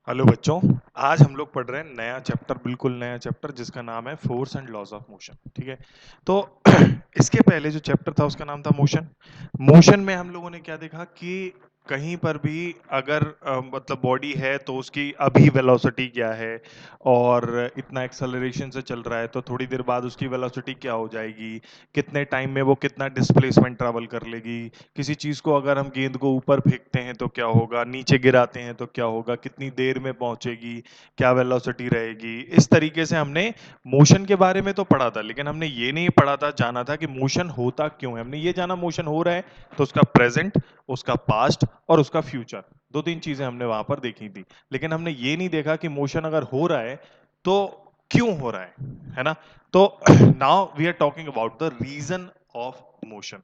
Hello बच्चों। आज हम लोग पढ़ रहे हैं नया चैप्टर, बिल्कुल नया चैप्टर जिसका नाम है force and laws of motion. ठीक है। तो इसके पहले जो चैप्टर था उसका नाम था मोशन। मोशन में हम लोगों ने क्या देखा कि कहीं पर भी अगर मतलब बॉडी है तो उसकी अभी वेलोसिटी क्या है, और इतना एक्सेलरेशन से चल रहा है तो थोड़ी देर बाद उसकी वेलोसिटी क्या हो जाएगी, कितने टाइम में वो कितना डिस्प्लेसमेंट ट्रैवल कर लेगी। किसी चीज को अगर हम गेंद को ऊपर फेंकते हैं तो क्या होगा, नीचे गिराते हैं तो क्या होगा, कितनी देर में पहुंचेगी, क्या वेलोसिटी रहेगी। इस तरीके से हमने मोशन के बारे में तो पढ़ा था, लेकिन हमने ये नहीं पढ़ा था, जाना था कि मोशन होता क्यों है। हमने ये जाना मोशन हो रहा है तो उसका प्रेजेंट, उसका पास्ट और उसका फ्यूचर, दो तीन चीजें हमने वहां पर देखी थी। लेकिन हमने ये नहीं देखा कि मोशन अगर हो रहा है तो क्यों हो रहा है ना। तो now we are talking about the reason of motion,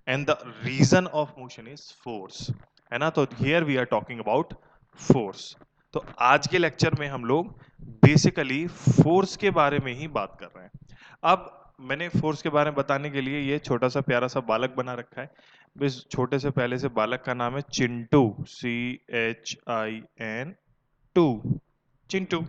and the reason of motion is force, है ना। तो here we are talking about force. तो आज के लेक्चर में हम लोग बेसिकली फोर्स के बारे में ही बात कर रहे हैं। अब मैंने फोर्स के बारे में बताने के लिए ये छोटा सा प्यारा सा बालक बना रखा है। इस छोटे से पहले से बालक का नाम है चिंटू, CHIN 2, चिंटू।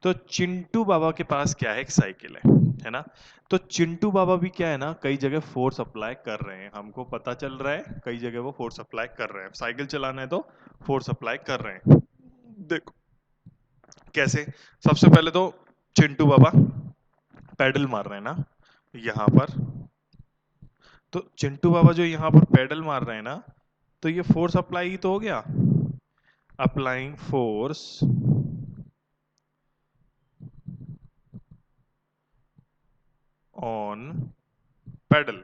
तो चिंटू बाबा के पास क्या है, एक साइकिल है ना। तो चिंटू बाबा भी क्या है ना, कई जगह फोर्स अप्लाई कर रहे हैं, हमको पता चल रहा है कई जगह वो फोर्स अप्लाई कर रहे हैं। साइकिल चलाना है तो फोर्स अप्लाई कर रहे हैं। देखो कैसे। सबसे पहले तो चिंटू बाबा पैडल मार रहे हैं ना, यहाँ पर। तो चिंटू बाबा जो यहाँ पर पैडल मार रहे हैं ना, तो ये फोर्स अप्लाई ही तो हो गया। Applying force on pedal.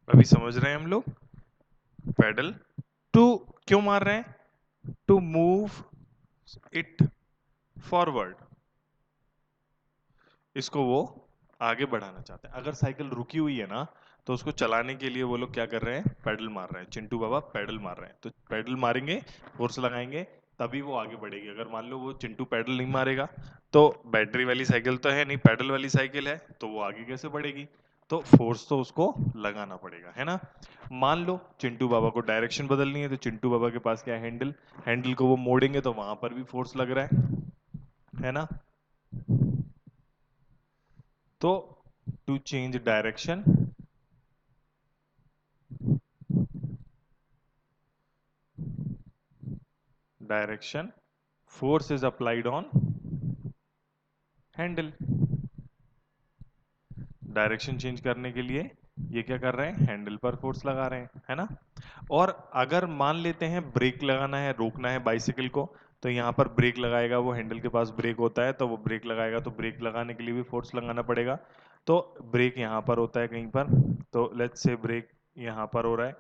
अभी समझ रहे हैं हम लोग। पैडल टू क्यों मार रहे हैं, टू मूव इट फॉरवर्ड। इसको वो आगे बढ़ाना चाहते हैं। अगर साइकिल रुकी हुई है ना, तो उसको चलाने के लिए वो लोग क्या कर रहे हैं, पैडल मार रहे हैं। चिंटू बाबा पैडल मार रहे हैं, तो पैडल मारेंगे, फोर्स लगाएंगे, तभी वो आगे बढ़ेगी। अगर मान लो वो चिंटू पैडल नहीं मारेगा, तो बैटरी वाली साइकिल तो है नहीं, पैडल वाली साइकिल है, तो वो आगे कैसे बढ़ेगी। तो फोर्स तो उसको लगाना पड़ेगा, है ना। मान लो चिंटू बाबा को डायरेक्शन बदलनी है, तो चिंटू बाबा के पास क्या है, हैंडल। हैंडल को वो मोड़ेंगे तो वहां पर भी फोर्स लग रहा है ना। तो to change direction, direction force is applied on handle. Direction change करने के लिए ये क्या कर रहे हैं, हैंडल पर फोर्स लगा रहे हैं, है ना। और अगर मान लेते हैं ब्रेक लगाना है, रोकना है बाइसिकल को, तो यहाँ पर ब्रेक लगाएगा, वो हैंडल के पास ब्रेक होता है, तो वो ब्रेक लगाएगा, तो ब्रेक लगाने के लिए भी फोर्स लगाना पड़ेगा। तो ब्रेक यहाँ पर होता है कहीं पर, तो लेट्स से ब्रेक यहाँ पर हो रहा है,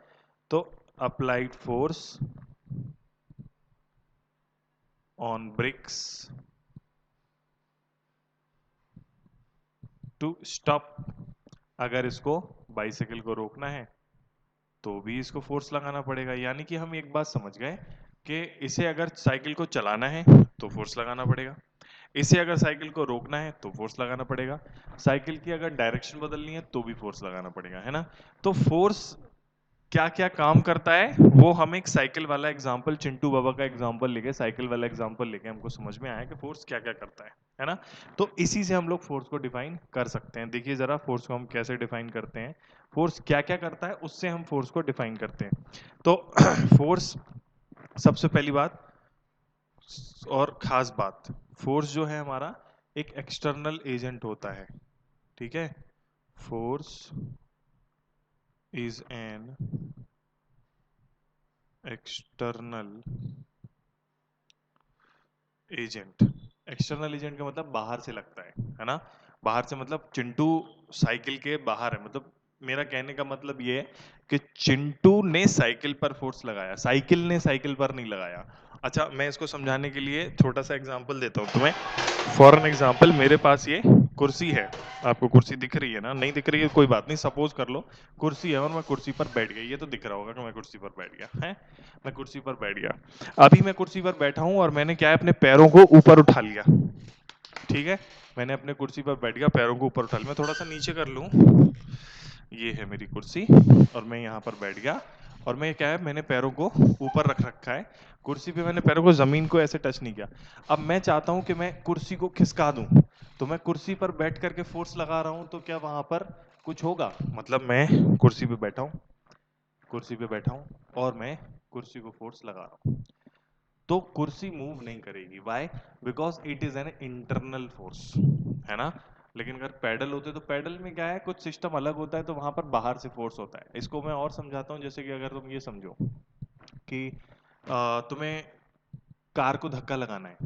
तो applied force on brakes to stop. अगर इसको बाइसिकल को रोकना है तो भी इसको फोर्स लगाना पड़ेगा। यानी कि हम एक बात समझ गए कि इसे अगर साइकिल को चलाना है तो फोर्स लगाना पड़ेगा, इसे अगर साइकिल को रोकना है तो फोर्स लगाना पड़ेगा, साइकिल की अगर डायरेक्शन बदलनी है तो भी फोर्स लगाना पड़ेगा, है ना। तो फोर्स क्या क्या काम करता है, वो हम एक साइकिल वाला एग्जांपल, चिंटू बाबा का एग्जांपल लेके, साइकिल वाला एग्जांपल लेके हमको समझ में आया कि फोर्स क्या क्या करता है ना। तो इसी से हम लोग फोर्स को डिफाइन कर सकते हैं। देखिए जरा फोर्स को हम कैसे डिफाइन करते हैं, फोर्स क्या क्या करता है उससे हम फोर्स को डिफाइन करते हैं। तो फोर्स, सबसे पहली बात और खास बात, फोर्स जो है हमारा एक एक्सटर्नल एजेंट होता है। ठीक है। Force is an external agent. External agent का मतलब बाहर से लगता है ना। बाहर से मतलब चिंटू साइकिल के बाहर है, मतलब मेरा कहने का मतलब ये है कि चिंटू ने साइकिल पर फोर्स लगाया, साइकिल ने साइकिल पर नहीं लगाया। अच्छा, मैं इसको समझाने के लिए छोटा सा एग्जांपल देता हूँ तुम्हें। फॉर एन एग्जांपल, मेरे पास ये कुर्सी है, आपको कुर्सी दिख रही है ना, नहीं दिख रही है कोई बात नहीं, सपोज कर लो कुर्सी है और मैं कुर्सी पर बैठ गई, ये तो दिख रहा होगा कि मैं कुर्सी पर बैठ गया है। मैं कुर्सी पर बैठ गया, अभी मैं कुर्सी पर बैठा हूं और मैंने क्या है, अपने पैरों को ऊपर उठा लिया। ठीक है। मैंने अपने कुर्सी पर बैठ गया, पैरों को ऊपर उठा लिया, मैं थोड़ा सा नीचे कर लूं, ये है मेरी कुर्सी और मैं यहाँ पर बैठ गया। और मैं क्या है, मैंने पैरों को ऊपर रख रखा है कुर्सी पे, मैंने पैरों को जमीन को ऐसे टच नहीं किया। अब मैं चाहता हूं कि मैं कुर्सी को खिसका दूं, तो मैं कुर्सी पर बैठ करके फोर्स लगा रहा हूं, तो क्या वहां पर कुछ होगा? मतलब मैं कुर्सी पे बैठा हूं, कुर्सी पे बैठा हूं और मैं कुर्सी को फोर्स लगा रहा हूं, तो कुर्सी मूव नहीं करेगी। Why? Because it is an internal force, है ना। लेकिन अगर पैडल होते तो पैडल में क्या है, कुछ सिस्टम अलग होता है, तो वहां पर बाहर से फोर्स होता है। इसको मैं और समझाता हूँ, जैसे कि अगर तुम ये समझो कि तुम्हें कार को धक्का लगाना है,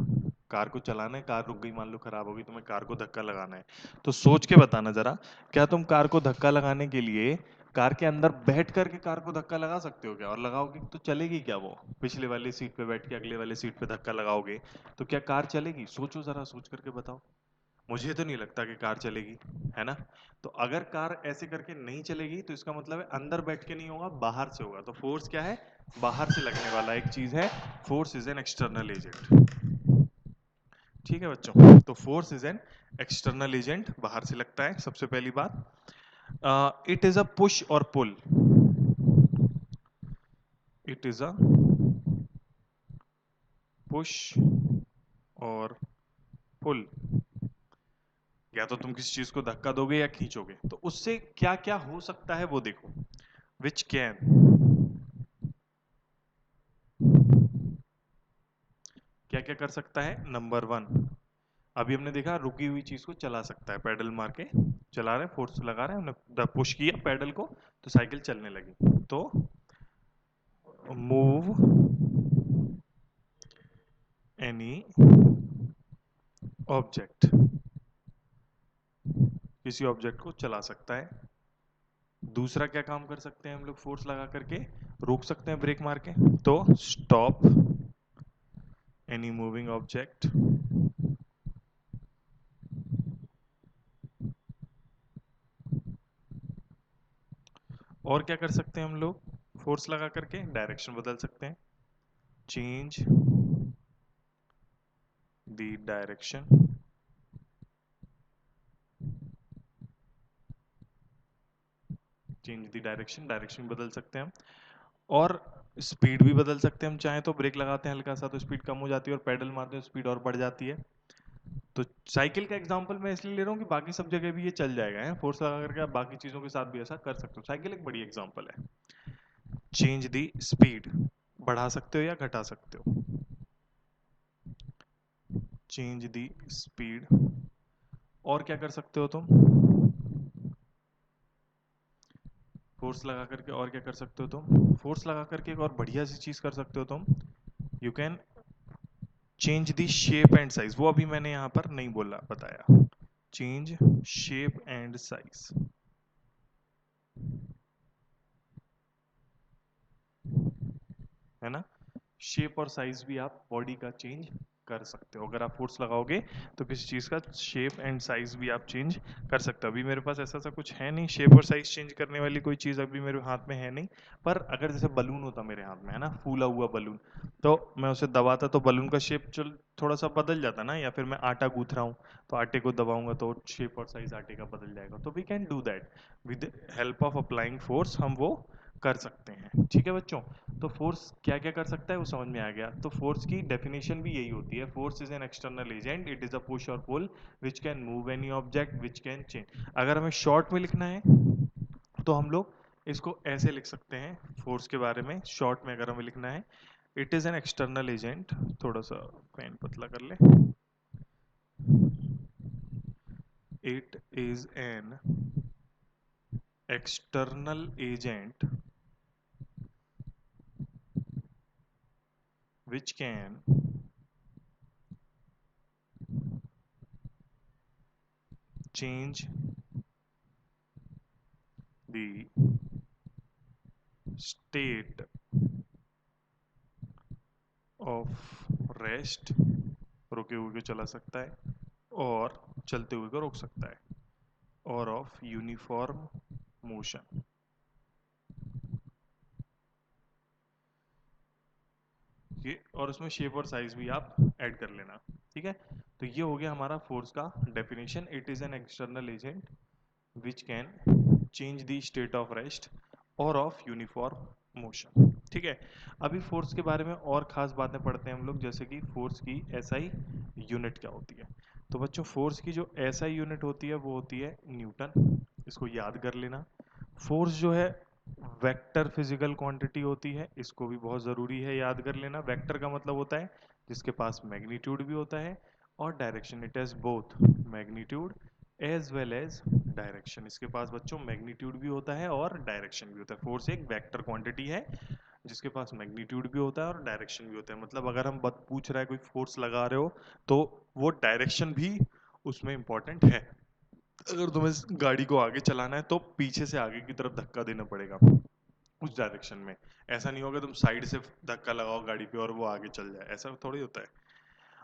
कार को चलाना है, कार रुक गई मान लो, खराब हो गई, तुम्हें कार को धक्का लगाना है, तो सोच के बताना जरा, क्या तुम कार को धक्का लगाने के लिए कार के अंदर बैठ करके कार को धक्का लगा सकते हो क्या? और लगाओगे तो चलेगी क्या? वो पिछले वाली सीट पे बैठ के अगले वाले सीट पे धक्का लगाओगे तो क्या कार चलेगी? सोचो जरा, सोच करके बताओ। मुझे तो नहीं लगता कि कार चलेगी, है ना। तो अगर कार ऐसे करके नहीं चलेगी तो इसका मतलब है अंदर बैठ के नहीं होगा, बाहर से होगा। तो फोर्स क्या है? बाहर से लगने वाला एक चीज है। Force is an external agent. ठीक है बच्चों, तो force is an external agent, बाहर से लगता है। सबसे पहली बात, इट इज अ पुश और पुल। इट इज अ पुश और पुल। या तो तुम किसी चीज को धक्का दोगे या खींचोगे, तो उससे क्या क्या हो सकता है वो देखो। विच कैन, क्या क्या कर सकता है? नंबर वन, अभी हमने देखा रुकी हुई चीज को चला सकता है, पैडल मार के चला रहे हैं, फोर्स लगा रहे हैं, हमने पुश किया पैडल को तो साइकिल चलने लगी। तो मूव एनी ऑब्जेक्ट, किसी ऑब्जेक्ट को चला सकता है। दूसरा क्या काम कर सकते हैं हम लोग फोर्स लगा करके? रोक सकते हैं ब्रेक मार के, तो स्टॉप एनी मूविंग ऑब्जेक्ट। और क्या कर सकते हैं हम लोग फोर्स लगा करके? डायरेक्शन बदल सकते हैं, change the direction. Change the direction, direction बदल सकते हैं हम। और स्पीड भी बदल सकते हैं हम चाहें तो। ब्रेक लगाते हैं हल्का सा तो स्पीड कम हो जाती है, और पेडल मारते हैं स्पीड और बढ़ जाती है। तो साइकिल का एग्जांपल मैं इसलिए ले रहा हूँ कि बाकी सब जगह भी ये चल जाएगा, है फोर्स लगा करके आप बाकी चीजों के साथ भी ऐसा कर सकते हो। साइकिल एक बड़ी एग्जांपल है। चेंज दी स्पीड, बढ़ा सकते हो या घटा सकते हो। Change the speed. और क्या कर सकते हो तुम फोर्स लगा करके? और क्या कर सकते हो तुम फोर्स लगा करके? एक और बढ़िया सी चीज कर सकते हो तुम, you can change the shape and size. वो अभी मैंने यहां पर नहीं बोला, बताया। चेंज शेप एंड साइज, है ना। शेप और साइज भी आप बॉडी का चेंज कर सकते हो। अगर आप फोर्स लगाओगे तो किसी चीज का शेप एंड साइज भी आप चेंज कर सकते हो। अभी मेरे पास ऐसा सा कुछ है नहीं, शेप और साइज चेंज करने वाली कोई चीज अभी मेरे हाथ में है नहीं। पर अगर जैसे बलून होता मेरे हाथ में, है ना, फूला हुआ बलून, तो मैं उसे दबाता तो बलून का शेप चल थोड़ा सा बदल जाता ना। या फिर मैं आटा गूंथ रहा हूँ तो आटे को दबाऊंगा तो शेप और साइज आटे का बदल जाएगा। तो we can do that with help of applying force, हम वो कर सकते हैं। ठीक है बच्चों, तो फोर्स क्या क्या कर सकता है वो समझ में आ गया। तो फोर्स की डेफिनेशन भी यही होती है, force is an external agent, it is a push और pull which can move any object, which can change. अगर हमें शॉर्ट में लिखना है तो हम लोग इसको ऐसे लिख सकते हैं। फोर्स के बारे में शॉर्ट में अगर हमें लिखना है, it is an external agent, थोड़ा सा पेन पतला कर ले, it is an external agent which can change the state of rest, रुके हुए को चला सकता है और चलते हुए को रोक सकता है, और ऑफ यूनिफॉर्म मोशन। ये और उसमें शेप और साइज भी आप ऐड कर लेना। ठीक है, तो ये हो गया हमारा फोर्स का definition. It is an external agent which can change the state of rest or of uniform motion. ठीक है, अभी फोर्स के बारे में और खास बातें पढ़ते हैं हम लोग, जैसे कि फोर्स की एसआई यूनिट क्या होती है। तो बच्चों फोर्स की जो एसआई यूनिट होती है वो होती है न्यूटन, इसको याद कर लेना। फोर्स जो है वेक्टर फिजिकल क्वांटिटी होती है, इसको भी बहुत ज़रूरी है याद कर लेना। वेक्टर का मतलब होता है जिसके पास मैग्नीट्यूड भी होता है और direction, it has both magnitude as well as direction. इसके पास बच्चों मैग्नीट्यूड भी होता है और डायरेक्शन भी होता है। फोर्स एक वेक्टर क्वांटिटी है जिसके पास मैग्नीट्यूड भी होता है और डायरेक्शन भी होता है। मतलब अगर हम बात पूछ रहा है कोई फोर्स लगा रहे हो तो वो डायरेक्शन भी उसमें इंपॉर्टेंट है। अगर तुम्हें इस गाड़ी को आगे चलाना है तो पीछे से आगे की तरफ धक्का देना पड़ेगा उस डायरेक्शन में। ऐसा नहीं होगा तुम साइड से धक्का लगाओ गाड़ी पे और वो आगे चल जाए, ऐसा थोड़ी होता है।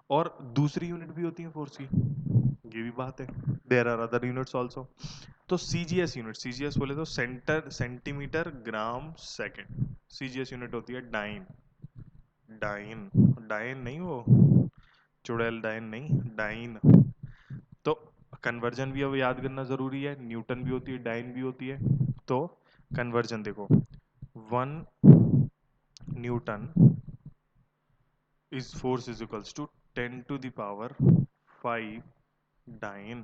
और दूसरी यूनिट भी होती है फोर्स की, ये भी बात है, there are other units also. तो सीजीएस यूनिट, सीजीएस बोले तो centre centimetre gram second, CGS unit होती है डाइन। डाइन, डाइन नहीं वो चुड़ैल डाइन नहीं, डाइन। तो कन्वर्जन भी अब याद करना जरूरी है, न्यूटन भी होती है डाइन भी होती है। तो कन्वर्जन देखो, 1 newton is force is equals to 10⁵ dyne.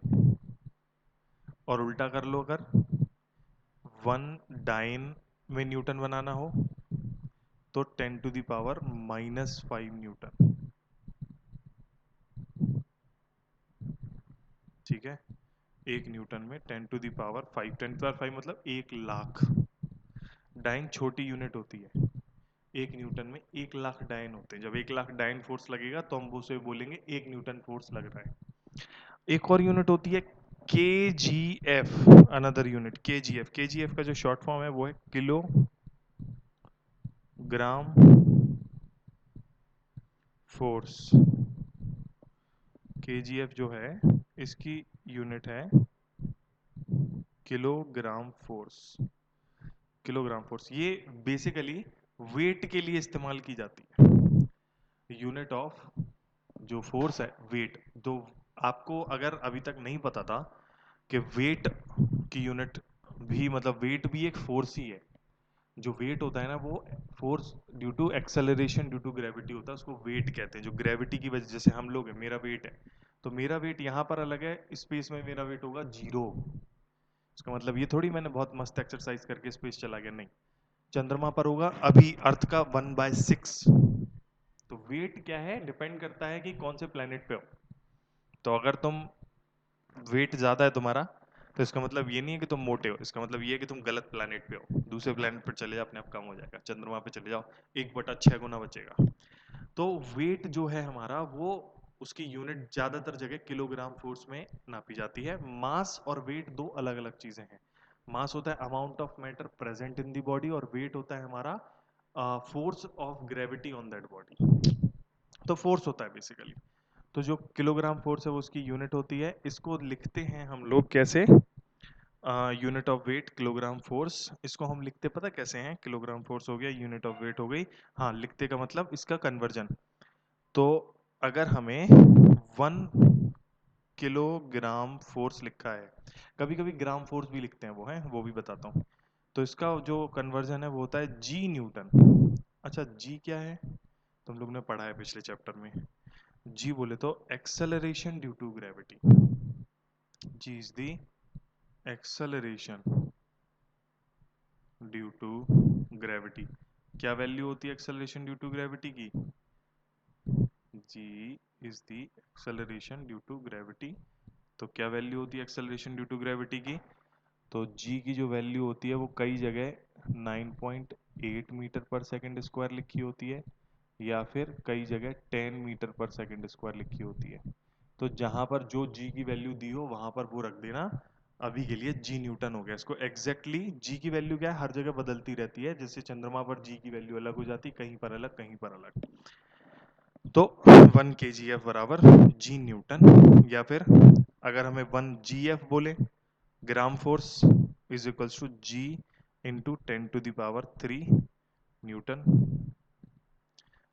और उल्टा कर लो, अगर 1 डाइन में न्यूटन बनाना हो तो 10⁻⁻⁻ न्यूटन। ठीक है, 1 न्यूटन में 10⁵ 10⁵ मतलब 1 लाख। डाइन छोटी यूनिट होती है, 1 न्यूटन में 1 लाख डाइन होते हैं। जब 1 लाख डाइन फोर्स लगेगा तो हम उसे बोलेंगे 1 न्यूटन फोर्स लग रहा है। एक और यूनिट होती है के जी एफ, अनदर यूनिट के जी एफ। के जी एफ का जो शॉर्ट फॉर्म है वो है किलोग्राम फोर्स। के जी एफ जो है इसकी यूनिट है किलोग्राम फोर्स। किलोग्राम फोर्स ये बेसिकली वेट के लिए इस्तेमाल की जाती है। यूनिट ऑफ जो फोर्स है वेट। तो आपको अगर अभी तक नहीं पता था कि वेट की यूनिट भी, मतलब वेट भी एक फोर्स ही है। जो वेट होता है ना वो force due to acceleration due to gravity होता है, उसको वेट कहते हैं। जो ग्रेविटी की वजह, जैसे हम लोग हैं, मेरा वेट है तो मेरा वेट यहाँ पर अलग है, स्पेस में मेरा वेट होगा 0। इसका मतलब ये थोड़ी मैंने बहुत मस्त एक्सरसाइज करके स्पेस चला गया, नहीं। चंद्रमा पर होगा अभी अर्थ का 1/6। तो वेट क्या है, डिपेंड करता है कि कौन से प्लेनेट पे हो। तो अगर तुम वेट ज्यादा है तुम्हारा तो इसका मतलब ये नहीं है कि तुम मोटे हो, इसका मतलब ये है कि तुम गलत प्लेनेट पे हो। दूसरे प्लेनेट पर चले जाओ, अपने आप कम हो जाएगा। चंद्रमा पे चले जाओ, 1/6 गुना बचेगा। तो वेट जो है हमारा वो, उसकी यूनिट ज्यादातर जगह किलोग्राम फोर्स में नापी जाती है। मास और वेट दो अलग अलग चीजें हैं। मास होता है amount of matter present in the body, और वेट होता है हमारा force of gravity on that body. तो फोर्स होता है बेसिकली। तो जो किलोग्राम फोर्स है वो उसकी यूनिट होती है। इसको लिखते हैं हम लोग कैसे, unit of weight kilogram force. इसको हम लिखते पता कैसे हैं, किलोग्राम फोर्स हो गया, यूनिट ऑफ वेट हो गई। हाँ, लिखते का मतलब इसका कन्वर्जन। तो अगर हमें 1 किलोग्राम फोर्स लिखा है, कभी कभी ग्राम फोर्स भी लिखते हैं, वो है वो भी बताता हूँ। तो इसका जो कन्वर्जन है वो होता है जी न्यूटन। अच्छा, जी क्या है, तुम लोग ने पढ़ा है पिछले चैप्टर में। जी बोले तो acceleration due to gravity. G is the acceleration due to gravity. क्या वैल्यू होती है एक्सेलरेशन ड्यू टू ग्रेविटी की, G is the acceleration due to gravity. तो क्या वैल्यू होती है एक्सेलरेशन ड्यू टू ग्रेविटी की, तो जी की जो वैल्यू होती है वो कई जगह 9.8 मीटर पर सेकंड स्क्वायर लिखी होती है, या फिर कई जगह 10 मीटर पर सेकंड स्क्वायर लिखी होती है। तो जहां पर जो जी की वैल्यू दी हो वहां पर वो रख देना। अभी के लिए जी न्यूटन हो गया। इसको एग्जैक्टली जी की वैल्यू क्या है, हर जगह बदलती रहती है। जैसे चंद्रमा पर जी की वैल्यू अलग हो जाती, कहीं पर अलग कहीं पर अलग। तो 1 kgf बराबर जी न्यूटन, या फिर अगर हमें 1 gf बोले, gram force is equals to G into 10⁻³ newton.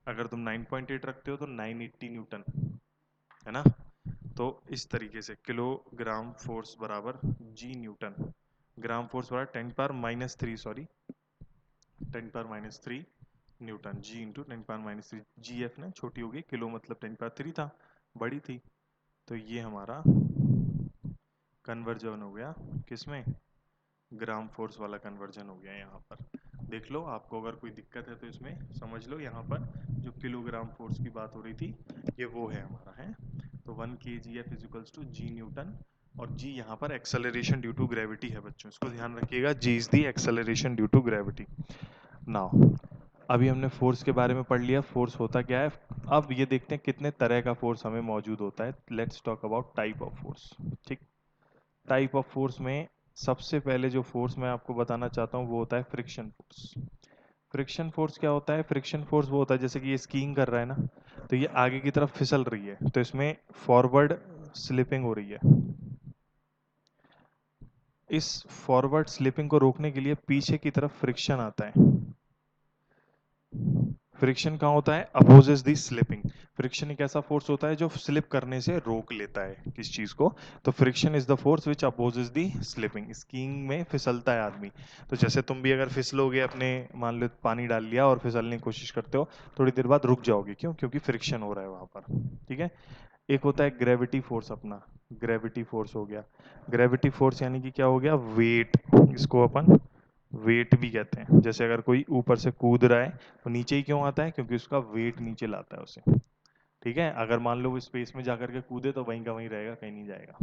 अगर तुम 9.8 रखते हो तो 980 न्यूटन, है ना। तो इस तरीके से किलोग्राम फोर्स बराबर जी न्यूटन। ग्राम फोर्स बराबर 10⁻³ सॉरी 10⁻³ न्यूटन, जी इंटू 10⁻³ जी एफ ना छोटी होगी, किलो मतलब 10⁻³ था, बड़ी थी। तो ये हमारा कन्वर्जन हो गया किसमें, ग्राम फोर्स वाला कन्वर्जन हो गया। यहाँ पर देख लो, आपको अगर कोई दिक्कत है तो इसमें समझ लो, यहाँ पर जो किलोग्राम फोर्स की बात हो रही थी ये वो है हमारा है। तो 1 kgf equals to g newton, और जी यहाँ पर एक्सेलरेशन ड्यू टू ग्रेविटी है बच्चों, इसको ध्यान रखिएगा, G is the acceleration due to gravity. Now अभी हमने फोर्स के बारे में पढ़ लिया, फोर्स होता क्या है। अब ये देखते हैं कितने तरह का फोर्स हमें मौजूद होता है। Let's talk about type of force. ठीक, टाइप ऑफ फोर्स में सबसे पहले जो फोर्स मैं आपको बताना चाहता हूँ वो होता है फ्रिक्शन फोर्स। फ्रिक्शन फोर्स क्या होता है, फ्रिक्शन फोर्स वो होता है जैसे कि ये स्कीइंग कर रहा है ना, तो ये आगे की तरफ फिसल रही है, तो इसमें फॉरवर्ड स्लिपिंग हो रही है। इस फॉरवर्ड स्लिपिंग को रोकने के लिए पीछे की तरफ फ्रिक्शन आता है। फ्रिक्शन कहाँ होता है, अपोजेस दी स्लिपिंग। फ्रिक्शन एक ऐसा फोर्स होता है जो स्लिप करने से रोक लेता है किस चीज को, तो friction is the force which opposes the slipping. Skiing में फिसलता है आदमी, तो जैसे तुम भी अगर फिसलोगे, अपने मान लो पानी डाल लिया और फिसलने की कोशिश करते हो, थोड़ी देर बाद रुक जाओगे, क्यों, क्योंकि फ्रिक्शन हो रहा है वहां पर। ठीक है। एक होता है ग्रेविटी फोर्स, अपना ग्रेविटी फोर्स हो गया। ग्रेविटी फोर्स यानी कि क्या हो गया, वेट, इसको अपन वेट भी कहते हैं। जैसे अगर कोई ऊपर से कूद रहा है तो नीचे ही क्यों आता है, क्योंकि उसका वेट नीचे लाता है उसे। ठीक है, अगर मान लो वो स्पेस में जाकर के कूदे तो वहीं का वहीं रहेगा, कहीं नहीं जाएगा।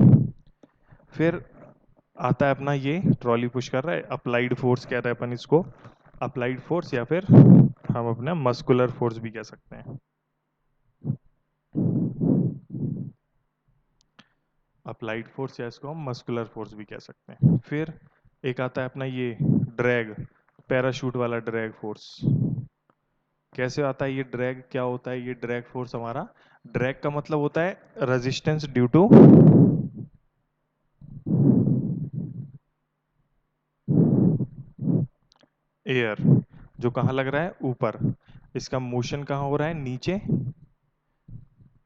फिर आता है अपना ये ट्रॉली पुश कर रहा है, अप्लाइड फोर्स कहते हैं अपन इसको, अप्लाइड फोर्स, या फिर हम अपना मस्कुलर फोर्स भी कह सकते हैं। अप्लाइड फोर्स या इसको हम मस्कुलर फोर्स भी कह सकते हैं। फिर एक आता है अपना ये ड्रैग, पैराशूट वाला ड्रैग फोर्स। कैसे आता है ये ड्रैग, क्या होता है ये ड्रैग फोर्स हमारा, ड्रैग का मतलब होता है रेजिस्टेंस ड्यू टू एयर, जो कहाँ लग रहा है, ऊपर। इसका मोशन कहाँ हो रहा है, नीचे।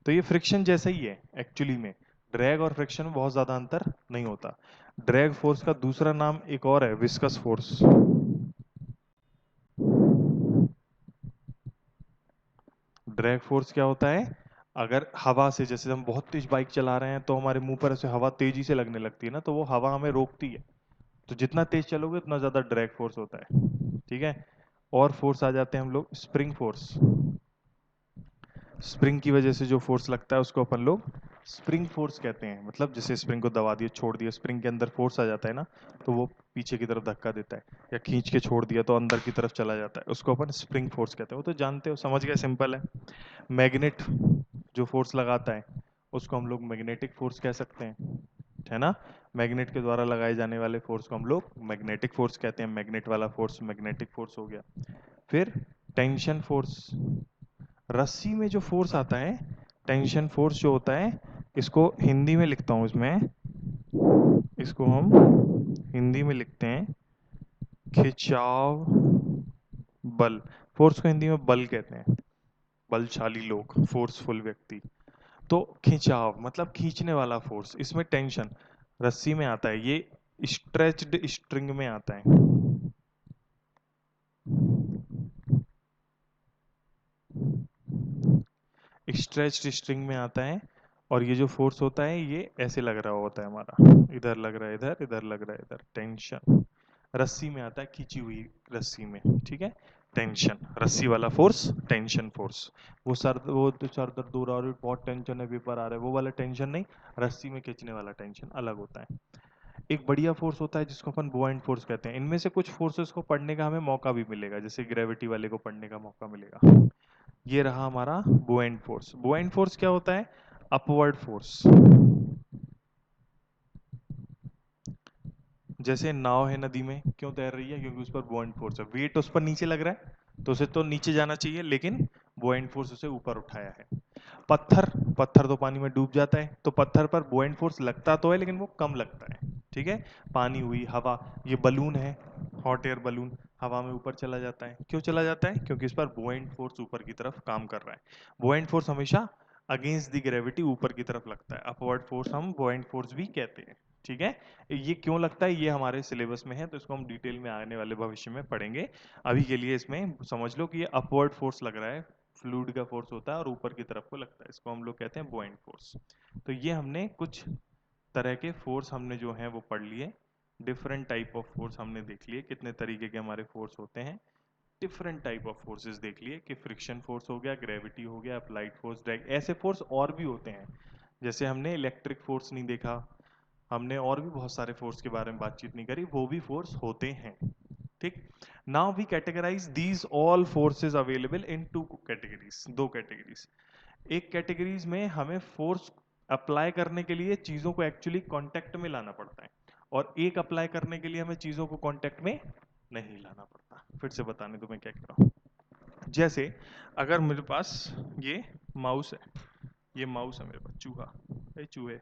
तो ये फ्रिक्शन जैसा ही है एक्चुअली में, ड्रैग और फ्रिक्शन में बहुत ज्यादा अंतर नहीं होता। ड्रैग फोर्स का दूसरा नाम एक और है, विस्कस फोर्स। ड्रैग फोर्स क्या होता है, अगर हवा से, जैसे हम बहुत तेज बाइक चला रहे हैं तो हमारे मुंह पर ऐसे हवा तेजी से लगने लगती है ना, तो वो हवा हमें रोकती है, तो जितना तेज चलोगे उतना ज्यादा ड्रैग फोर्स होता है। ठीक है। और फोर्स आ जाते हैं हम लोग स्प्रिंग फोर्स। स्प्रिंग की वजह से जो फोर्स लगता है उसको अपन लोग स्प्रिंग फोर्स कहते हैं। मतलब जैसे स्प्रिंग को दबा दिया, छोड़ दिया, स्प्रिंग के अंदर फोर्स आ जाता है ना, तो वो पीछे की तरफ धक्का देता है, या खींच के छोड़ दिया तो अंदर की तरफ चला जाता है, उसको अपन स्प्रिंग फोर्स कहते हैं। वो तो जानते हो, समझ गए, सिंपल है। मैग्नेट जो फोर्स लगाता है उसको हम लोग मैग्नेटिक फोर्स कह सकते हैं, है ना। मैग्नेट के द्वारा लगाए जाने वाले फोर्स को हम लोग मैग्नेटिक फोर्स कहते हैं। मैग्नेट वाला फोर्स मैग्नेटिक फोर्स हो गया। फिर टेंशन फोर्स, रस्सी में जो फोर्स आता है, टेंशन फोर्स जो होता है, इसको हिंदी में लिखता हूं इसमें, इसको हम हिंदी में लिखते हैं खिंचाव बल। फोर्स को हिंदी में बल कहते हैं, बलशाली लोग, फोर्सफुल व्यक्ति। तो खिंचाव मतलब खींचने वाला फोर्स, इसमें टेंशन रस्सी में आता है, ये स्ट्रेच्ड स्ट्रिंग में आता है। स्ट्रेच्ड स्ट्रिंग में आता है, और ये जो फोर्स होता है ये ऐसे लग रहा होता है हमारा, इधर लग रहा है, इधर, इधर लग रहा है, इधर। टेंशन रस्सी में आता है, खींची हुई रस्सी में। ठीक है। टेंशन, रस्सी वाला फोर्स टेंशन फोर्स। वो तो सर दर्द हो रहा है, बहुत टेंशन है, पेपर आ रहा है, वो वाला टेंशन नहीं, रस्सी में खींचने वाला टेंशन अलग होता है। एक बढ़िया फोर्स होता है जिसको अपन बुओयंट फोर्स कहते हैं। इनमें से कुछ फोर्सेस को पढ़ने का हमें मौका भी मिलेगा, जैसे ग्रेविटी वाले को पढ़ने का मौका मिलेगा। ये रहा हमारा बुओयंट फोर्स। बुओयंट फोर्स क्या होता है, अपवर्ड फोर्स। जैसे नाव है नदी में, क्यों तैर रही है, क्योंकि उस पर बुओयंट फोर्स है, वेट उस पर नीचे लग रहा है, तो उसे तो नीचे जाना चाहिए, लेकिन बुओयंट फोर्स उसे ऊपर उठाया है। पत्थर, पत्थर तो पानी में डूब जाता है, तो पत्थर पर बुओयंट फोर्स लगता तो है लेकिन वो कम लगता है। ठीक है। पानी हुई, हवा, ये बलून है, हॉट एयर बलून, हवा में ऊपर चला जाता है, क्यों चला जाता है, क्योंकि इस पर बुओयंट फोर्स ऊपर की तरफ काम कर रहा है। बुओयंट फोर्स हमेशा अगेंस्ट द ग्रेविटी ऊपर की तरफ लगता है, अपवर्ड फोर्स हम बुओयंट फोर्स भी कहते हैं। ठीक है, ये क्यों लगता है, ये हमारे सिलेबस में है, तो इसको हम डिटेल में आने वाले भविष्य में पढ़ेंगे। अभी के लिए इसमें समझ लो कि ये अपवर्ड फोर्स लग रहा है, फ्लूइड का फोर्स होता है और ऊपर की तरफ को लगता है, इसको हम लोग कहते हैं बुओयंट फोर्स। तो ये हमने कुछ तरह के फोर्स हमने जो हैं वो पढ़ लिए, डिफरेंट टाइप ऑफ फोर्स हमने देख लिए, कितने तरीके के हमारे फोर्स होते हैं, डिफरेंट टाइप ऑफ फोर्सेस देख लिए कि फ्रिक्शन फोर्स हो गया, ग्रेविटी हो गया, अप्लाइड फोर्स, ड्रैग, ऐसे फोर्स और भी होते हैं। जैसे हमने इलेक्ट्रिक फोर्स नहीं देखा, हमने और भी बहुत सारे फोर्स के बारे में बातचीत नहीं करी, वो भी फोर्स होते हैं। ठीक, now we categorise these all forces available in two categories, दो कैटेगरीज। एक कैटेगरीज में हमें फोर्स अप्लाई करने के लिए चीजों को एक्चुअली कांटेक्ट में लाना पड़ता है, और एक अप्लाई करने के लिए हमें चीजों को कांटेक्ट में नहीं लाना पड़ता। फिर से बताने दो मैं क्या कह रहा हूं। जैसे अगर मेरे पास ये माउस है, ये माउस है मेरे पास, चूहा, ये चूहे,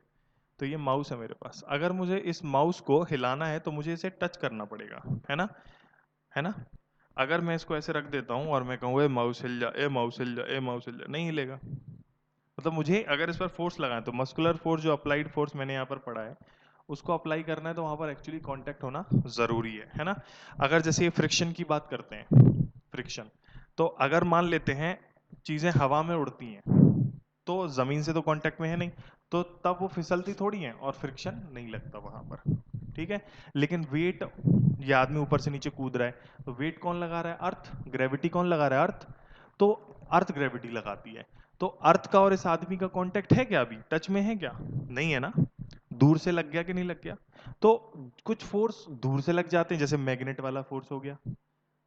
तो ये माउस है मेरे पास, अगर मुझे इस माउस को हिलाना है तो मुझे इसे टच करना पड़ेगा, है ना, है ना। अगर मैं इसको ऐसे रख देता हूं और मैं कहूँ ए माउस हिल जा, ए माउस हिल जा, ए माउस हिल जा, नहीं हिलेगा। मतलब मुझे अगर इस पर फोर्स लगाए तो मस्कुलर फोर्स, जो अप्लाइड फोर्स मैंने यहाँ पर पढ़ा है, उसको अप्लाई करना है तो वहां पर एक्चुअली कांटेक्ट होना जरूरी है ना। अगर जैसे ये फ्रिक्शन की बात करते हैं, फ्रिक्शन, तो अगर मान लेते हैं चीजें हवा में उड़ती हैं तो जमीन से तो कांटेक्ट में है नहीं, तो तब वो फिसलती थोड़ी है और फ्रिक्शन नहीं लगता वहां पर। ठीक है, लेकिन वेट, ये आदमी ऊपर से नीचे कूद रहा है, तो वेट कौन लगा रहा है, अर्थ, ग्रेविटी कौन लगा रहा है, अर्थ, तो अर्थ ग्रेविटी लगाती है। तो अर्थ का और इस आदमी का कांटेक्ट है क्या, अभी टच में है क्या, नहीं है ना, दूर से लग गया कि नहीं लग गया। तो कुछ फोर्स दूर से लग जाते हैं, जैसे मैग्नेट वाला फोर्स हो गया,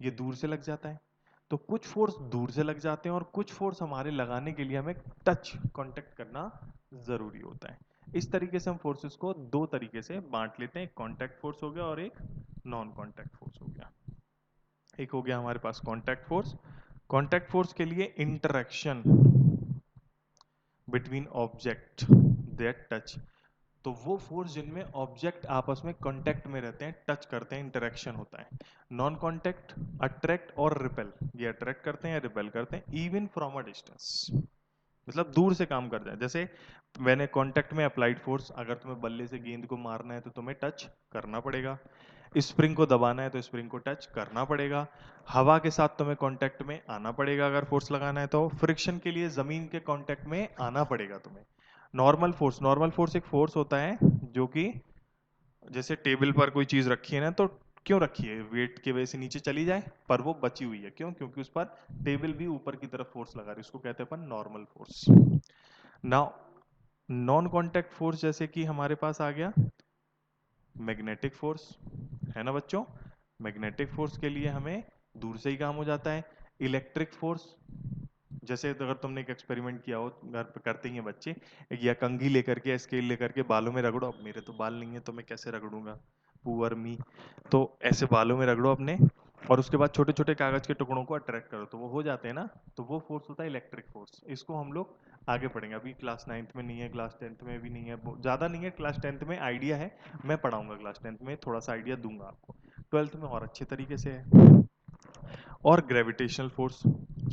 ये दूर से लग जाता है। तो कुछ फोर्स दूर से लग जाते हैं और कुछ फोर्स हमारे लगाने के लिए हमें टच, कांटेक्ट करना जरूरी होता है। इस तरीके से हम फोर्सेस को दो तरीके से बांट लेते हैं, एक कांटेक्ट फोर्स हो गया और एक नॉन कांटेक्ट फोर्स हो गया। एक हो गया हमारे पास कांटेक्ट फोर्स, कांटेक्ट फोर्स के लिए interaction between object that touch, तो वो फोर्स जिनमें ऑब्जेक्ट आपस में कांटेक्ट में रहते हैं, टच करते हैं, इंटरेक्शन होता है। नॉन कांटेक्ट अट्रैक्ट और रिपेल, ये अट्रैक्ट करते हैं या रिपेल करते हैं इवन फ्रॉम अ डिस्टेंस, मतलब दूर से काम कर जाए। जैसे मैंने कांटेक्ट में अप्लाइड फोर्स, अगर तुम्हें बल्ले से गेंद को मारना है तो तुम्हें टच करना पड़ेगा, स्प्रिंग को दबाना है तो स्प्रिंग को टच करना पड़ेगा, हवा के साथ तुम्हें कांटेक्ट में आना पड़ेगा, अगर फोर्स लगाना है तो फ्रिक्शन के लिए जमीन के कांटेक्ट में आना पड़ेगा तुम्हें। नॉर्मल फोर्स, नॉर्मल फोर्स एक फोर्स होता है जो कि जैसे टेबल पर कोई चीज रखी है ना, तो क्यों रखी है, वेट की वजह से नीचे चली जाए पर वो बची हुई है, क्यों, क्योंकि उस पर टेबल भी ऊपर की तरफ फोर्स लगा रही है, उसको कहते हैं अपन normal force. Now non contact force जैसे कि हमारे पास आ गया मैग्नेटिक फोर्स, है ना बच्चों, मैग्नेटिक फोर्स के लिए हमें दूर से ही काम हो जाता है। इलेक्ट्रिक फोर्स, जैसे अगर तुमने एक एक्सपेरिमेंट किया हो, घर पे करते ही हैं बच्चे, या कंघी लेकर के, स्केल लेकर के बालों में रगड़ो, अब मेरे तो बाल नहीं है तो मैं कैसे रगड़ूंगा, पुअर मी, तो ऐसे बालों में रगड़ो अपने, और उसके बाद छोटे छोटे कागज के टुकड़ों को अट्रैक्ट करो तो वो हो जाते हैं ना, तो वो फोर्स होता है इलेक्ट्रिक फोर्स। इसको हम लोग आगे पढ़ेंगे, अभी क्लास 9th में नहीं है, क्लास 10th में भी नहीं है, ज़्यादा नहीं है, क्लास 10th में आइडिया है, मैं पढ़ाऊंगा क्लास 10th में, थोड़ा सा आइडिया दूंगा आपको, 12th में और अच्छे तरीके से है। और ग्रेविटेशनल फोर्स,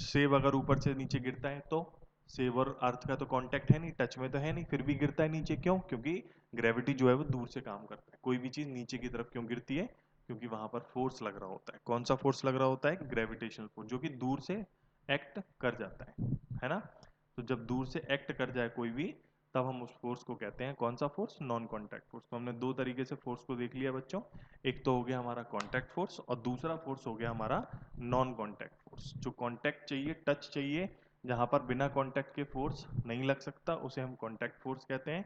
सेब अगर ऊपर से नीचे गिरता है तो सेब और अर्थ का तो कांटेक्ट है नहीं, टच में तो है नहीं, फिर भी गिरता है नीचे, क्यों, क्योंकि ग्रेविटी जो है वो दूर से काम करता है। कोई भी चीज नीचे की तरफ क्यों गिरती है, क्योंकि वहां पर फोर्स लग रहा होता है। कौन सा फोर्स लग रहा होता है, ग्रेविटेशनल फोर्स, जो कि दूर से एक्ट कर जाता है ना। तो जब दूर से एक्ट कर जाए कोई भी, तब हम उस फोर्स को कहते हैं कौन सा फोर्स, नॉन कांटेक्ट फोर्स। तो हमने दो तरीके से फोर्स को देख लिया बच्चों, एक तो हो गया हमारा कांटेक्ट फोर्स और दूसरा फोर्स हो गया हमारा नॉन कांटेक्ट फोर्स। जो कांटेक्ट चाहिए, टच चाहिए, जहां पर बिना कांटेक्ट के फोर्स नहीं लग सकता, उसे हम कांटेक्ट फोर्स कहते हैं,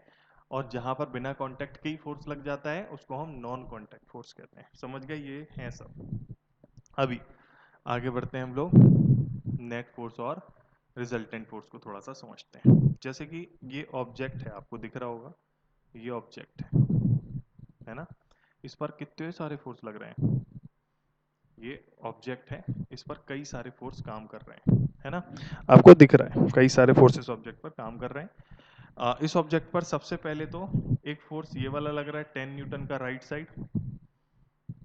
और जहां पर बिना कांटेक्ट के ही फोर्स लग जाता है उसको हम नॉन कांटेक्ट फोर्स कहते हैं। समझ गए, ये हैं सब। अभी आगे बढ़ते हैं हम लोग, नेट फोर्स और रिजल्टेंट फोर्स को थोड़ा सा समझते हैं। जैसे कि ये ऑब्जेक्ट है, आपको दिख रहा होगा, ये ऑब्जेक्ट है ना, इस पर कितने सारे फोर्स लग रहे हैं, ये ऑब्जेक्ट है, इस पर कई सारे फोर्स काम कर रहे हैं, है ना, आपको दिख रहा है कई सारे फोर्सेस ऑब्जेक्ट पर काम कर रहे हैं। इस ऑब्जेक्ट पर सबसे पहले तो एक फोर्स ये वाला लग रहा है 10 न्यूटन का राइट साइड,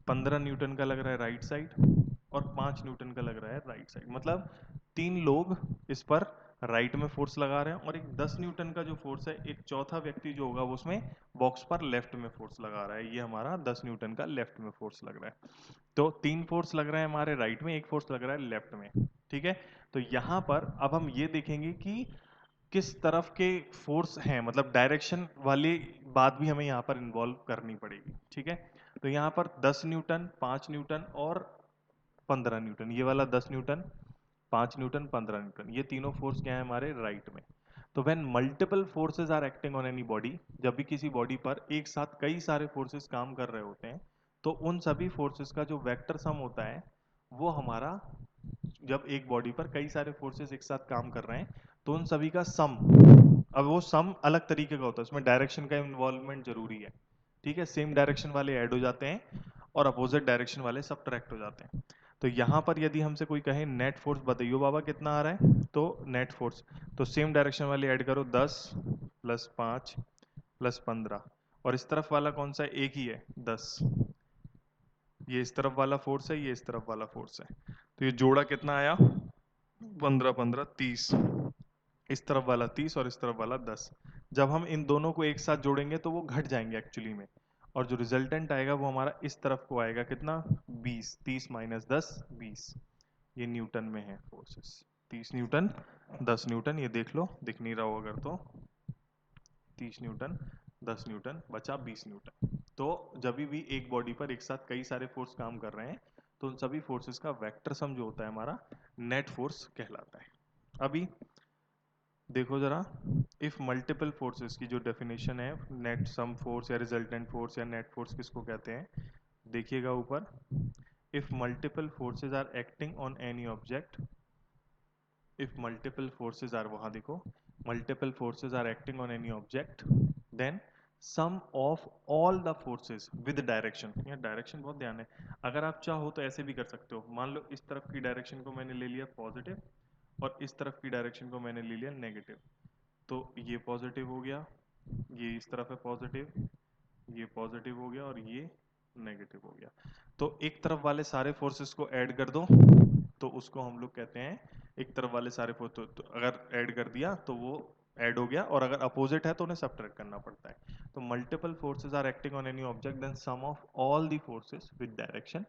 15 न्यूटन का लग रहा है राइट साइड, और 5 न्यूटन का लग रहा है राइट साइड, मतलब 3 लोग इस पर राइट में फोर्स लगा रहे हैं, और एक 10 न्यूटन का जो फोर्स है, एक चौथा व्यक्ति जो होगा वो उसमें बॉक्स पर लेफ्ट में फोर्स लगा रहा है। ये हमारा 10 न्यूटन का लेफ्ट में फोर्स लग रहा है। तो 3 फोर्स लग रहे हैं हमारे राइट में, एक फोर्स लग रहा है लेफ्ट में। ठीक है, तो यहाँ पर अब हम ये देखेंगे कि किस तरफ के फोर्स हैं, मतलब डायरेक्शन वाली बात भी हमें यहाँ पर इन्वॉल्व करनी पड़ेगी। ठीक है, तो यहाँ पर 10 न्यूटन, 5 न्यूटन और 15 न्यूटन, ये वाला 10 न्यूटन, 5 न्यूटन, 15 न्यूटन, ये तीनों फोर्स क्या है हमारे राइट में। तो when multiple forces are acting on any body, जब भी किसी बॉडी पर एक साथ कई सारे फोर्सेस काम कर रहे होते हैं, तो उन सभी फोर्सेस का जो वेक्टर सम होता है वो हमारा, जब एक बॉडी पर कई सारे फोर्सेस एक साथ काम कर रहे हैं तो उन सभी का सम, अब वो सम अलग तरीके का होता है, उसमें डायरेक्शन का इन्वॉल्वमेंट जरूरी है। ठीक है, सेम डायरेक्शन वाले ऐड हो जाते हैं और अपोजिट डायरेक्शन वाले सब्ट्रैक्ट हो जाते हैं। तो यहाँ पर यदि हमसे कोई कहे नेट फोर्स बताइयो बाबा कितना आ रहा है, तो नेट फोर्स, तो सेम डायरेक्शन वाले ऐड करो, 10 प्लस 5 प्लस 15, और इस तरफ वाला कौन सा है, एक ही है 10। ये इस तरफ वाला फोर्स है, ये इस तरफ वाला फोर्स है, तो ये जोड़ा कितना आया, 15 15 30, इस तरफ वाला 30 और इस तरफ वाला 10। जब हम इन दोनों को एक साथ जोड़ेंगे तो वो घट जाएंगे एक्चुअली में, और जो रिजल्टेंट आएगा वो हमारा इस तरफ को आएगा कितना, 20, 30 माइनस 10 20। ये न्यूटन में है फोर्सेस, 30 न्यूटन 10 न्यूटन, ये देख लो, दिख नहीं रहा हो अगर तो, 30 न्यूटन 10 न्यूटन बचा 20 न्यूटन। तो जब भी एक बॉडी पर एक साथ कई सारे फोर्स काम कर रहे हैं तो उन सभी फोर्सेस का वेक्टर सम जो होता है हमारा नेट फोर्स कहलाता है। अभी देखो जरा, इफ मल्टीपल फोर्सेस की जो डेफिनेशन है, नेट सम फोर्स या रिजल्टेंट फोर्स या नेट फोर्स किसको कहते हैं, देखिएगा ऊपर, if multiple forces are acting on any object, if multiple forces are, वहां देखो, multiple forces are acting on any object, then sum of all the forces with direction, यहाँ direction बहुत ध्यान है, अगर आप चाहो तो ऐसे भी कर सकते हो, मान लो इस तरफ की डायरेक्शन को मैंने ले लिया पॉजिटिव और इस तरफ की डायरेक्शन को मैंने ले लिया नेगेटिव, तो ये पॉजिटिव हो गया, ये इस तरफ है पॉजिटिव, ये पॉजिटिव हो गया और ये नेगेटिव हो गया। तो एक तरफ वाले सारे फोर्सेस को ऐड कर दो तो उसको हम लोग कहते हैं, एक तरफ वाले सारे फोर्स तो अगर ऐड कर दिया तो वो ऐड हो गया, और अगर अपोजिट है तो उन्हें सब्ट्रैक्ट करना पड़ता है। तो multiple forces are acting on any object, then sum of all the forces with direction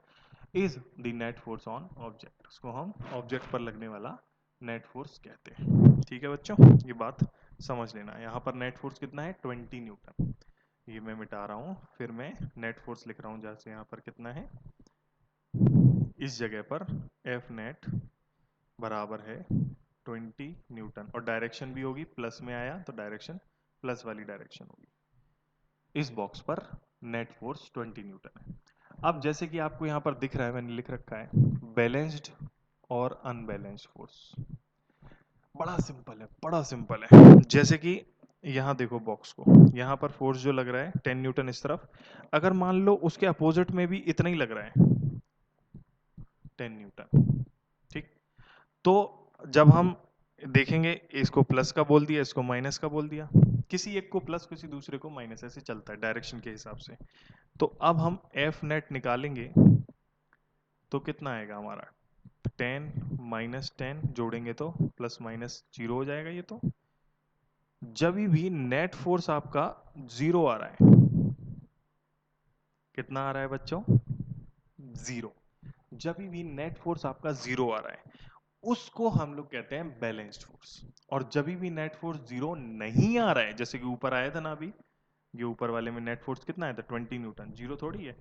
is the net force on object, उसको हम ऑब्जेक्ट पर लगने वाला नेट फोर्स कहते हैं। ठीक है बच्चों, ये बात समझ लेना। यहाँ पर नेट फोर्स कितना है, 20 न्यूटन, ये मैं मिटा रहा हूँ, फिर मैं नेट फोर्स लिख रहा हूँ, जैसे यहाँ पर कितना है, इस जगह पर एफ नेट बराबर है 20 न्यूटन, और डायरेक्शन भी होगी, प्लस में आया तो डायरेक्शन प्लस वाली डायरेक्शन होगी। इस बॉक्स पर नेट फोर्स 20 न्यूटन है। अब जैसे कि आपको यहाँ पर दिख रहा है, मैंने लिख रखा है बैलेंस्ड और अनबैलेंस्ड फोर्स। बड़ा सिंपल है, बड़ा सिंपल है। जैसे कि यहाँ देखो बॉक्स को, यहाँ पर फोर्स जो लग रहा है 10 न्यूटन इस तरफ, अगर मान लो उसके अपोजिट में भी इतना ही लग रहा है 10 न्यूटन, ठीक, तो जब हम देखेंगे, इसको प्लस का बोल दिया, इसको माइनस का बोल दिया, किसी एक को प्लस किसी दूसरे को माइनस, ऐसे चलता है डायरेक्शन के हिसाब से। तो अब हम एफ नेट निकालेंगे तो कितना आएगा हमारा, 10 माइनस 10 जोड़ेंगे तो प्लस माइनस जीरो हो जाएगा। ये तो जब भी नेट फोर्स आपका जीरो आ रहा है, कितना आ रहा है बच्चों, जीरो, जब भी नेट फोर्स आपका जीरो आ रहा है उसको हम लोग कहते हैं बैलेंस्ड फोर्स। और जब भी नेट फोर्स जीरो नहीं आ रहा है, जैसे कि ऊपर आया था ना अभी, ये ऊपर वाले में नेट फोर्स कितना आया था 20 न्यूटन, जीरो थोड़ी है,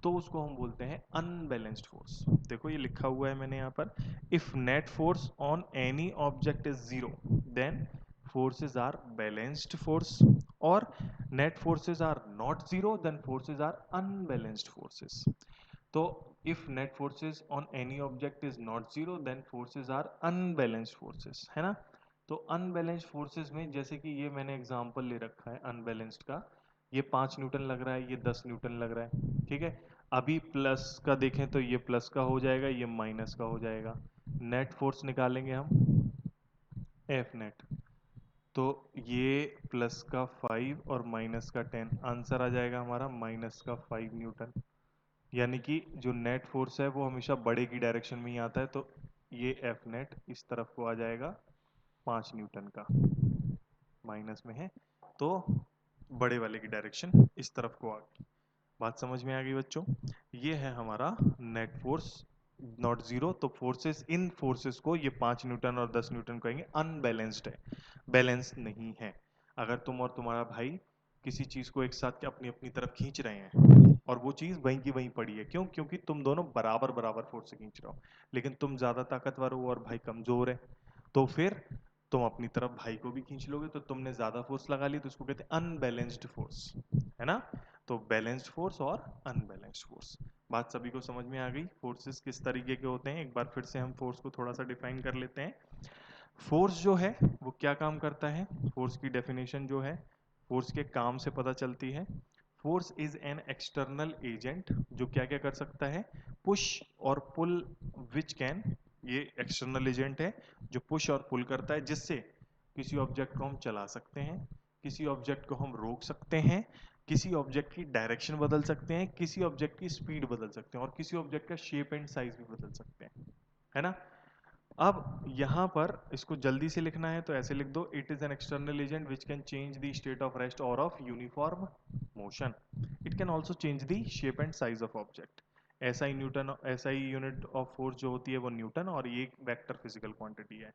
तो उसको हम बोलते हैं अनबैलेंस्ड फोर्स। देखो ये लिखा हुआ है मैंने यहाँ पर, if net force on any object is zero then forces are balanced force, or net forces are not zero then forces are unbalanced forces. तो if net forces on any object is not zero then forces are unbalanced forces, है ना। तो unbalanced forces में जैसे कि ये मैंने example ले रखा है अनबैलेंस्ड का, ये 5 न्यूटन लग रहा है, ये 10 न्यूटन लग रहा है, ठीक है। अभी प्लस का देखें तो ये प्लस का हो जाएगा, ये माइनस का हो जाएगा। नेट फोर्स निकालेंगे हम एफ नेट, तो ये प्लस का 5 और माइनस का 10, आंसर आ जाएगा हमारा माइनस का 5 न्यूटन। यानी कि जो नेट फोर्स है वो हमेशा बड़े की डायरेक्शन में ही आता है, तो ये एफ नेट इस तरफ को आ जाएगा 5 न्यूटन का, माइनस में है तो बड़े वाले की डायरेक्शन इस तरफ को आ गई। बात समझ में आ गई बच्चों? ये है हमारा नेट फोर्स नॉट जीरो। तो फोर्सेस, इन फोर्सेस को ये 5 न्यूटन और 10 न्यूटन कहेंगे अनबैलेंस्ड है, बैलेंस नहीं है। अगर तुम और तुम्हारा भाई किसी चीज को एक साथ अपनी अपनी तरफ खींच रहे हैं और वो चीज वहीं की वहीं पड़ी है, क्यों? क्योंकि तुम दोनों बराबर बराबर फोर्स से खींच रहे हो, लेकिन तुम ज्यादा ताकतवर हो और भाई कमजोर है, तो फिर तुम अपनी तरफ भाई को भी खींच लोगे, तो तुमने ज्यादा फोर्स लगा ली, तो इसको कहते हैं अनबैलेंस्ड फोर्स, है ना? तो बैलेंस्ड फोर्स और अनबैलेंस्ड फोर्स। बात सभी को समझ में आ गई? फोर्सेस किस तरीके के होते हैं, एक बार फिर से हम फोर्स को थोड़ा सा डिफाइन कर लेते हैं। फोर्स जो है वो क्या काम करता है? फोर्स की डेफिनेशन जो है फोर्स के काम से पता चलती है। Force is an external agent जो क्या क्या कर सकता है? पुश और पुल, विच कैन, ये एक्सटर्नल एजेंट है जो पुश और पुल करता है, जिससे किसी ऑब्जेक्ट को हम चला सकते हैं, किसी ऑब्जेक्ट को हम रोक सकते हैं, किसी ऑब्जेक्ट की डायरेक्शन बदल सकते हैं, किसी ऑब्जेक्ट की स्पीड बदल सकते हैं, और किसी ऑब्जेक्ट का शेप एंड साइज भी बदल सकते हैं, है ना? अब यहां पर इसको जल्दी से लिखना है तो ऐसे लिख दो, it is an external agent which can change the state of rest और of uniform motion. It can also change the shape and size of object. ऐसा ही न्यूटन, ऐसा ही यूनिट ऑफ फोर्स जो होती है वो न्यूटन, और ये एक वेक्टर फिजिकल क्वांटिटी है।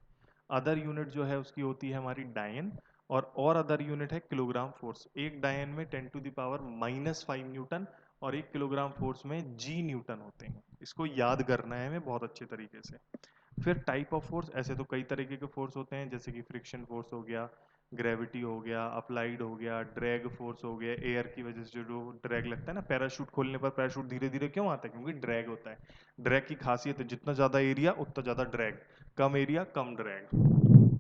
अदर यूनिट जो है उसकी होती है हमारी डायन, और अदर यूनिट है किलोग्राम फोर्स। एक डायन में 10⁻⁻5 न्यूटन और 1 किलोग्राम फोर्स में जी न्यूटन होते हैं। इसको याद करना है हमें बहुत अच्छे तरीके से। फिर टाइप ऑफ फोर्स, ऐसे तो कई तरीके के फोर्स होते हैं, जैसे कि फ्रिक्शन फोर्स हो गया, ग्रेविटी हो गया, अप्लाइड हो गया, ड्रैग फोर्स हो गया, एयर की वजह से जो ड्रैग लगता है ना, पैराशूट खोलने पर पैराशूट धीरे धीरे क्यों आता है? क्योंकि ड्रैग होता है। ड्रैग की खासियत है जितना ज्यादा एरिया उतना ज्यादा ड्रैग, कम एरिया कम ड्रैग।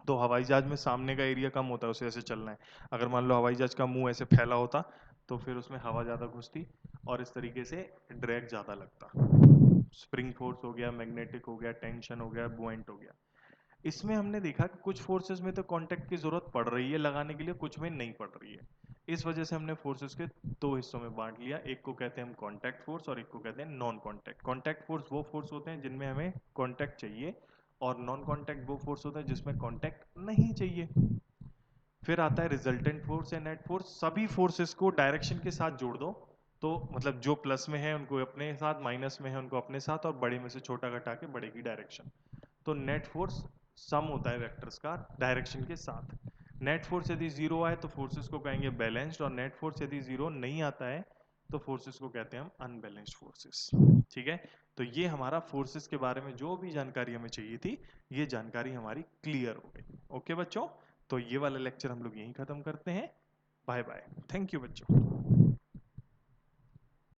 तो हवाई जहाज में सामने का एरिया कम होता है, उसे ऐसे चलना है। अगर मान लो हवाई जहाज का मुंह ऐसे फैला होता तो फिर उसमें हवा ज्यादा घुसती और इस तरीके से ड्रैग ज्यादा लगता। स्प्रिंग फोर्स हो गया, मैग्नेटिक हो गया, टेंशन हो गया, बुएंट हो गया। इसमें हमने देखा कि कुछ फोर्सेस में तो कांटेक्ट की जरूरत पड़ रही है लगाने के लिए, कुछ में नहीं पड़ रही है। इस वजह से हमने फोर्सेस के दो हिस्सों में बांट लिया, एक को कहते हैं हम कांटेक्ट फोर्स और एक को कहते हैं नॉन कांटेक्ट। कांटेक्ट फोर्स वो फोर्स होते हैं जिनमें हमें कांटेक्ट चाहिए, और नॉन कांटेक्ट वो फोर्स होते हैं जिसमें कांटेक्ट नहीं चाहिए। फिर आता है रिजल्टेंट फोर्स या नेट फोर्स। सभी फोर्सेस को डायरेक्शन के साथ जोड़ दो, तो मतलब जो प्लस में है उनको अपने साथ, माइनस में है उनको अपने साथ, और बड़े में से छोटा घटा के बड़े की डायरेक्शन। तो नेट फोर्स सम होता है वेक्टर्स का डायरेक्शन के साथ। नेट फोर्स यदि जीरो आए तो फोर्सेस को कहेंगे बैलेंस्ड, और नेट फोर्स यदि जीरो नहीं आता है तो फोर्सेस को कहते हैं हम अनबैलेंस्ड फोर्सेस। ठीक है? तो ये हमारा फोर्सेस के बारे में जो भी जानकारी हमें चाहिए थी, ये जानकारी हमारी क्लियर हो गई। ओके बच्चों, तो ये वाला लेक्चर हम लोग यहीं खत्म करते हैं। बाय बाय, थैंक यू बच्चों।